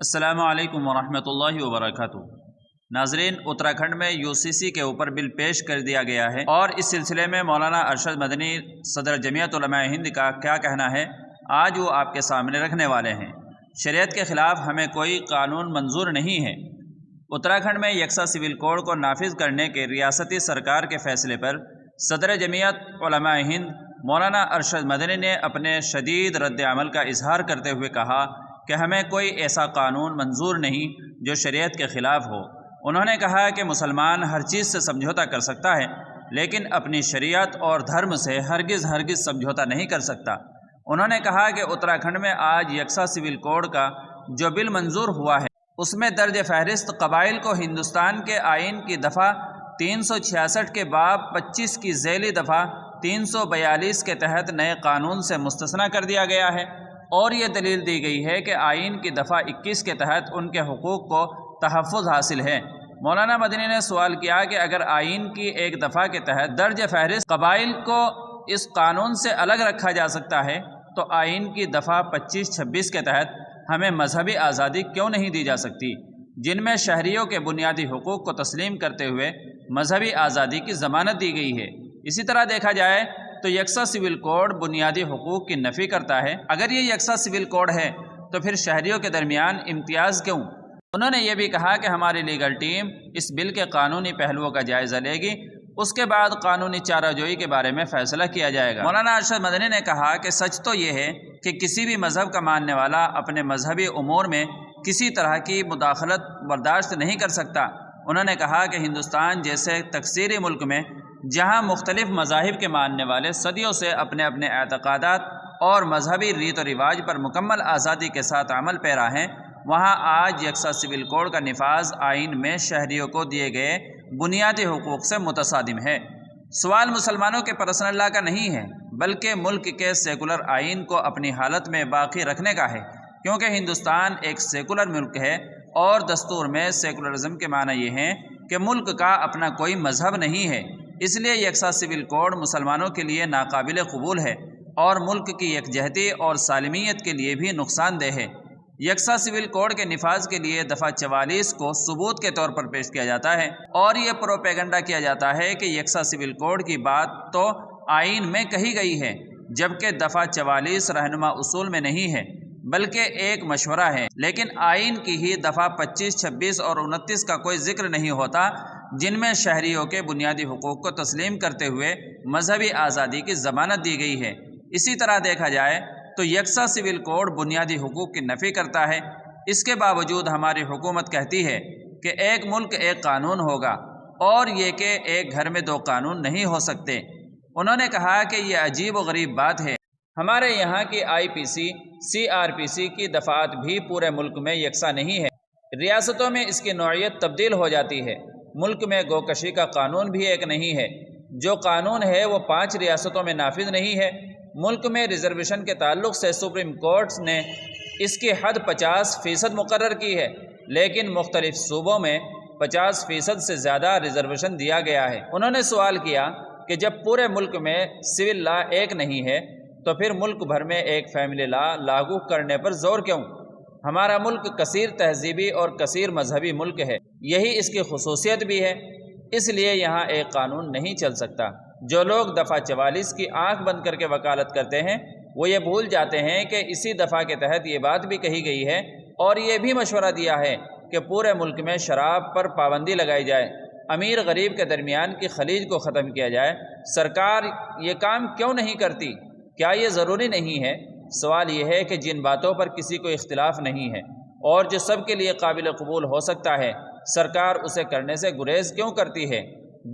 السلام علیکم ورحمۃ اللہ وبرکاتہ۔ ناظرین، اتراکھنڈ میں UCC کے اوپر بل پیش کر دیا گیا ہے اور اس سلسلے میں مولانا ارشد مدنی صدر جمعیت علماء ہند کا کیا کہنا ہے، آج وہ آپ کے سامنے رکھنے والے ہیں۔ شریعت کے خلاف ہمیں کوئی قانون منظور نہیں ہے۔ اتراکھنڈ میں یکساں سول کوڈ کو نافذ کرنے کے ریاستی سرکار کے فیصلے پر صدر جمعیت علماء ہند مولانا ارشد مدنی نے اپنے شدید رد عمل کا اظہار کرتے ہوئے کہا کہ ہمیں کوئی ایسا قانون منظور نہیں جو شریعت کے خلاف ہو۔ انہوں نے کہا کہ مسلمان ہر چیز سے سمجھوتا کر سکتا ہے لیکن اپنی شریعت اور دھرم سے ہرگز سمجھوتا نہیں کر سکتا۔ انہوں نے کہا کہ اتراکھنڈ میں آج یکساں سول کوڈ کا جو بل منظور ہوا ہے اس میں درج فہرست قبائل کو ہندوستان کے آئین کی دفعہ 366 کے باب 25 کی ذیلی دفعہ 342 کے تحت نئے قانون سے مستثنی کر دیا گیا ہے، اور یہ دلیل دی گئی ہے کہ آئین کی دفعہ 21 کے تحت ان کے حقوق کو تحفظ حاصل ہے۔ مولانا مدنی نے سوال کیا کہ اگر آئین کی ایک دفعہ کے تحت درج فہرست قبائل کو اس قانون سے الگ رکھا جا سکتا ہے تو آئین کی دفعہ 25-26 کے تحت ہمیں مذہبی آزادی کیوں نہیں دی جا سکتی، جن میں شہریوں کے بنیادی حقوق کو تسلیم کرتے ہوئے مذہبی آزادی کی ضمانت دی گئی ہے۔ اسی طرح دیکھا جائے تو یکساں سول کوڈ بنیادی حقوق کی نفی کرتا ہے۔ اگر یہ یکساں سول کوڈ ہے تو پھر شہریوں کے درمیان امتیاز کیوں؟ انہوں نے یہ بھی کہا کہ ہماری لیگل ٹیم اس بل کے قانونی پہلوؤں کا جائزہ لے گی، اس کے بعد قانونی چارہ جوئی کے بارے میں فیصلہ کیا جائے گا۔ مولانا ارشد مدنی نے کہا کہ سچ تو یہ ہے کہ کسی بھی مذہب کا ماننے والا اپنے مذہبی امور میں کسی طرح کی مداخلت برداشت نہیں کر سکتا۔ انہوں نے کہا کہ ہندوستان جیسے تکثیری ملک میں جہاں مختلف مذاہب کے ماننے والے صدیوں سے اپنے اپنے اعتقادات اور مذہبی ریت و رواج پر مکمل آزادی کے ساتھ عمل پیرا ہیں، وہاں آج یکساں سول کوڈ کا نفاذ آئین میں شہریوں کو دیے گئے بنیادی حقوق سے متصادم ہے۔ سوال مسلمانوں کے پرسنل لا کا نہیں ہے بلکہ ملک کے سیکولر آئین کو اپنی حالت میں باقی رکھنے کا ہے، کیونکہ ہندوستان ایک سیکولر ملک ہے اور دستور میں سیکولرزم کے معنی یہ ہیں کہ ملک کا اپنا کوئی مذہب نہیں ہے۔ اس لیے یکساں سول کوڈ مسلمانوں کے لیے ناقابل قبول ہے اور ملک کی یکجہتی اور سالمیت کے لیے بھی نقصان دہ ہے۔ یکساں سول کوڈ کے نفاذ کے لیے دفعہ 44 کو ثبوت کے طور پر پیش کیا جاتا ہے اور یہ پروپیگنڈا کیا جاتا ہے کہ یکساں سول کوڈ کی بات تو آئین میں کہی گئی ہے، جبکہ دفعہ 44 رہنما اصول میں نہیں ہے بلکہ ایک مشورہ ہے، لیکن آئین کی ہی دفعہ 25، 26 اور 29 کا کوئی ذکر نہیں ہوتا جن میں شہریوں کے بنیادی حقوق کو تسلیم کرتے ہوئے مذہبی آزادی کی ضمانت دی گئی ہے۔ اسی طرح دیکھا جائے تو یکساں سول کوڈ بنیادی حقوق کی نفی کرتا ہے، اس کے باوجود ہماری حکومت کہتی ہے کہ ایک ملک ایک قانون ہوگا اور یہ کہ ایک گھر میں دو قانون نہیں ہو سکتے۔ انہوں نے کہا کہ یہ عجیب و غریب بات ہے، ہمارے یہاں کی IPC، CRPC کی دفعات بھی پورے ملک میں یکساں نہیں ہے، ریاستوں میں اس کی نوعیت تبدیل ہو جاتی ہے۔ ملک میں گوکشی کا قانون بھی ایک نہیں ہے، جو قانون ہے وہ 5 ریاستوں میں نافذ نہیں ہے۔ ملک میں ریزرویشن کے تعلق سے سپریم کورٹ نے اس کی حد 50% مقرر کی ہے، لیکن مختلف صوبوں میں 50% سے زیادہ ریزرویشن دیا گیا ہے۔ انہوں نے سوال کیا کہ جب پورے ملک میں سول لا ایک نہیں ہے تو پھر ملک بھر میں ایک فیملی لا لاگو کرنے پر زور کیوں؟ ہمارا ملک کثیر تہذیبی اور کثیر مذہبی ملک ہے، یہی اس کی خصوصیت بھی ہے، اس لیے یہاں ایک قانون نہیں چل سکتا۔ جو لوگ دفعہ 44 کی آنکھ بند کر کے وکالت کرتے ہیں وہ یہ بھول جاتے ہیں کہ اسی دفعہ کے تحت یہ بات بھی کہی گئی ہے اور یہ بھی مشورہ دیا ہے کہ پورے ملک میں شراب پر پابندی لگائی جائے، امیر غریب کے درمیان کی خلیج کو ختم کیا جائے۔ سرکار یہ کام کیوں نہیں کرتی؟ کیا یہ ضروری نہیں ہے؟ سوال یہ ہے کہ جن باتوں پر کسی کو اختلاف نہیں ہے اور جو سب کے لیے قابل قبول ہو سکتا ہے، سرکار اسے کرنے سے گریز کیوں کرتی ہے؟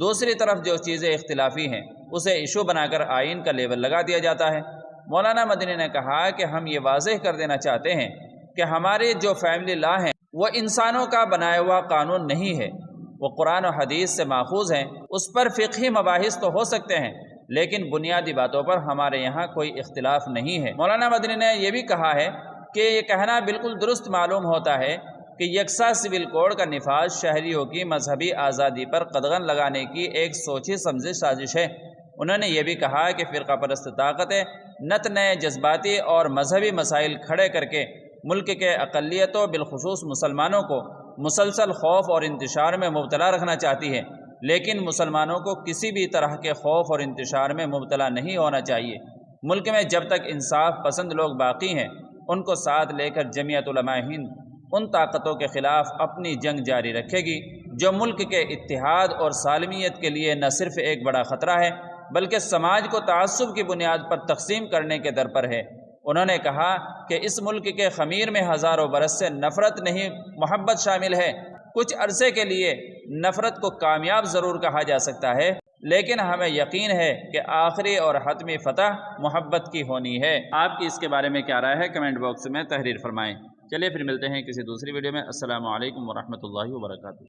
دوسری طرف جو چیزیں اختلافی ہیں اسے ایشو بنا کر آئین کا لیبل لگا دیا جاتا ہے۔ مولانا مدنی نے کہا کہ ہم یہ واضح کر دینا چاہتے ہیں کہ ہمارے جو فیملی لا ہیں وہ انسانوں کا بنایا ہوا قانون نہیں ہے، وہ قرآن و حدیث سے ماخوذ ہیں، اس پر فقہی مباحث تو ہو سکتے ہیں لیکن بنیادی باتوں پر ہمارے یہاں کوئی اختلاف نہیں ہے۔ مولانا مدنی نے یہ بھی کہا ہے کہ یہ کہنا بالکل درست معلوم ہوتا ہے کہ یکساں سول کوڈ کا نفاذ شہریوں کی مذہبی آزادی پر قدغن لگانے کی ایک سوچی سمجھی سازش ہے۔ انہوں نے یہ بھی کہا کہ فرقہ پرست طاقتیں نت نئے جذباتی اور مذہبی مسائل کھڑے کر کے ملک کے اقلیتوں بالخصوص مسلمانوں کو مسلسل خوف اور انتشار میں مبتلا رکھنا چاہتی ہے، لیکن مسلمانوں کو کسی بھی طرح کے خوف اور انتشار میں مبتلا نہیں ہونا چاہیے۔ ملک میں جب تک انصاف پسند لوگ باقی ہیں، ان کو ساتھ لے کر جمعیت علماء ہند ان طاقتوں کے خلاف اپنی جنگ جاری رکھے گی جو ملک کے اتحاد اور سالمیت کے لیے نہ صرف ایک بڑا خطرہ ہے بلکہ سماج کو تعصب کی بنیاد پر تقسیم کرنے کے در پر ہے۔ انہوں نے کہا کہ اس ملک کے خمیر میں ہزاروں برس سے نفرت نہیں محبت شامل ہے۔ کچھ عرصے کے لیے نفرت کو کامیاب ضرور کہا جا سکتا ہے، لیکن ہمیں یقین ہے کہ آخری اور حتمی فتح محبت کی ہونی ہے۔ آپ کی اس کے بارے میں کیا رائے ہے؟ کمنٹ باکس میں تحریر فرمائیں۔ چلیے پھر ملتے ہیں کسی دوسری ویڈیو میں۔ السلام علیکم ورحمۃ اللہ وبرکاتہ۔